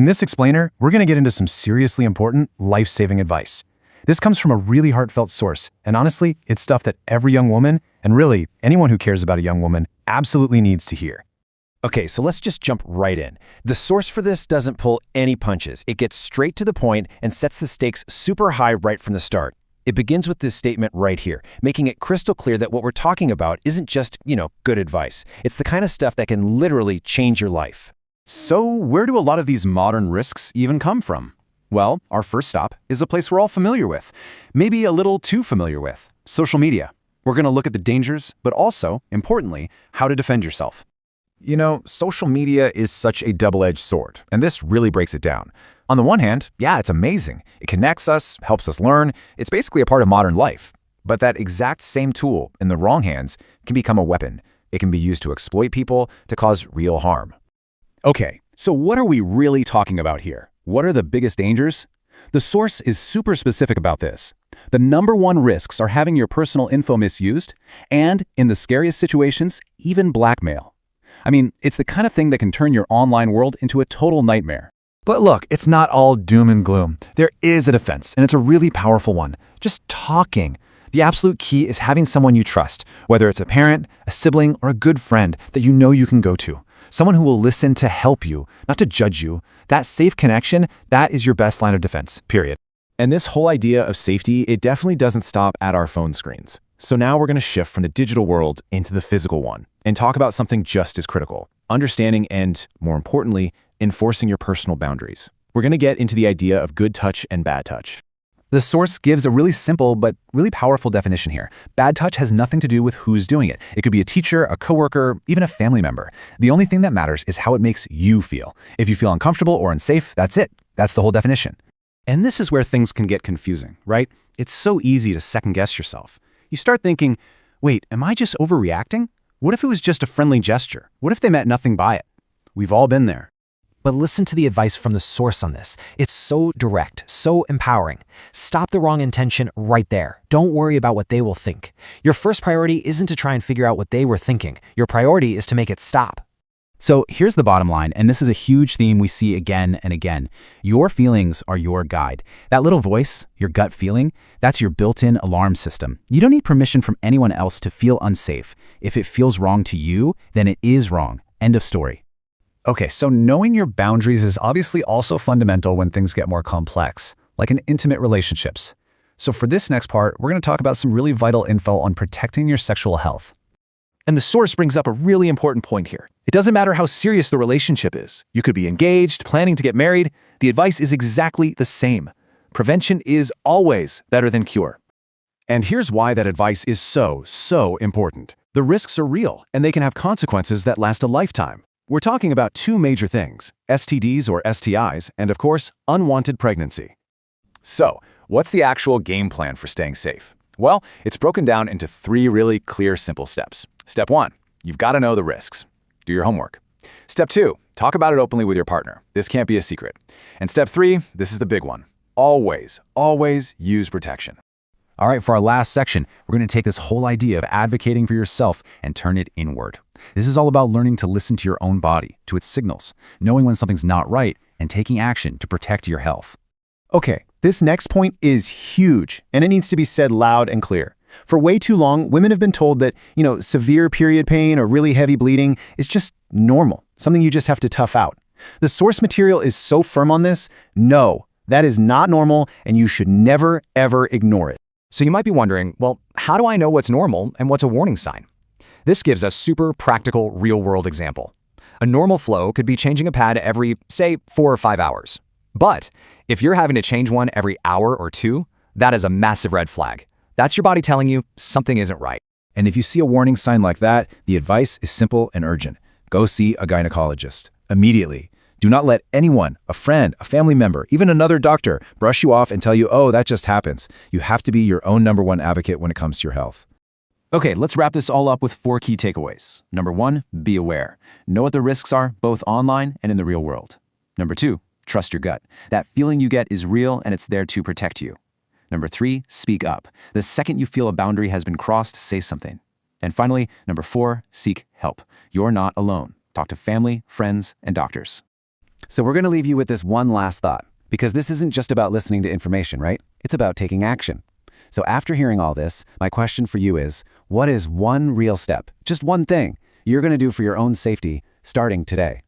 In this explainer, we're going to get into some seriously important, life-saving advice. This comes from a really heartfelt source, and honestly, it's stuff that every young woman, and really anyone who cares about a young woman, absolutely needs to hear. Okay, so let's just jump right in. The source for this doesn't pull any punches. It gets straight to the point and sets the stakes super high right from the start. It begins with this statement right here, making it crystal clear that what we're talking about isn't just, good advice. It's the kind of stuff that can literally change your life. So where do a lot of these modern risks even come from? Well, our first stop is a place we're all familiar with, maybe a little too familiar with: social media. We're going to look at the dangers, but also, importantly, how to defend yourself. Social media is such a double-edged sword, and this really breaks it down. On the one hand, yeah, it's amazing. It connects us, helps us learn. It's basically a part of modern life. But that exact same tool, in the wrong hands, can become a weapon. It can be used to exploit people, to cause real harm. Okay, so what are we really talking about here? What are the biggest dangers? The source is super specific about this. The #1 risks are having your personal info misused, and, in the scariest situations, even blackmail. I mean, it's the kind of thing that can turn your online world into a total nightmare. But look, it's not all doom and gloom. There is a defense, and it's a really powerful one. Just talking. The absolute key is having someone you trust, whether it's a parent, a sibling, or a good friend that you know you can go to. Someone who will listen to help you, not to judge you. That safe connection, that is your best line of defense, period. And this whole idea of safety, it definitely doesn't stop at our phone screens. So now we're going to shift from the digital world into the physical one and talk about something just as critical: understanding and, more importantly, enforcing your personal boundaries. We're going to get into the idea of good touch and bad touch. The source gives a really simple but really powerful definition here. Bad touch has nothing to do with who's doing it. It could be a teacher, a coworker, even a family member. The only thing that matters is how it makes you feel. If you feel uncomfortable or unsafe, that's it. That's the whole definition. And this is where things can get confusing, right? It's so easy to second-guess yourself. You start thinking, wait, am I just overreacting? What if it was just a friendly gesture? What if they meant nothing by it? We've all been there. But listen to the advice from the source on this. It's so direct, so empowering. Stop the wrong intention right there. Don't worry about what they will think. Your first priority isn't to try and figure out what they were thinking. Your priority is to make it stop. So here's the bottom line, and this is a huge theme we see again and again. Your feelings are your guide. That little voice, your gut feeling, that's your built-in alarm system. You don't need permission from anyone else to feel unsafe. If it feels wrong to you, then it is wrong. End of story. Okay, so knowing your boundaries is obviously also fundamental when things get more complex, like in intimate relationships. So for this next part, we're going to talk about some really vital info on protecting your sexual health. And the source brings up a really important point here. It doesn't matter how serious the relationship is. You could be engaged, planning to get married. The advice is exactly the same. Prevention is always better than cure. And here's why that advice is so important. The risks are real, and they can have consequences that last a lifetime. We're talking about 2 major things: STDs or STIs, and of course, unwanted pregnancy. So, what's the actual game plan for staying safe? Well, it's broken down into 3 really clear, simple steps. Step 1, you've got to know the risks. Do your homework. Step 2, talk about it openly with your partner. This can't be a secret. And step 3, this is the big one. Always use protection. All right, for our last section, we're going to take this whole idea of advocating for yourself and turn it inward. This is all about learning to listen to your own body, to its signals, knowing when something's not right, and taking action to protect your health. Okay, this next point is huge, and it needs to be said loud and clear. For way too long, women have been told that, severe period pain or really heavy bleeding is just normal, something you just have to tough out. The source material is so firm on this. No, that is not normal, and you should never, ever ignore it. So you might be wondering, well, how do I know what's normal and what's a warning sign? This gives a super practical, real-world example. A normal flow could be changing a pad every, say, 4 or 5 hours. But if you're having to change one every hour or 2, that is a massive red flag. That's your body telling you something isn't right. And if you see a warning sign like that, the advice is simple and urgent. Go see a gynecologist immediately. Do not let anyone, a friend, a family member, even another doctor, brush you off and tell you, oh, that just happens. You have to be your own #1 advocate when it comes to your health. Okay, let's wrap this all up with 4 key takeaways. Number 1, be aware. Know what the risks are, both online and in the real world. Number 2, trust your gut. That feeling you get is real and it's there to protect you. Number 3, speak up. The second you feel a boundary has been crossed, say something. And finally, number 4, seek help. You're not alone. Talk to family, friends, and doctors. So we're going to leave you with this one last thought, because this isn't just about listening to information, right? It's about taking action. So after hearing all this, my question for you is, what is one real step, just one thing, you're going to do for your own safety starting today?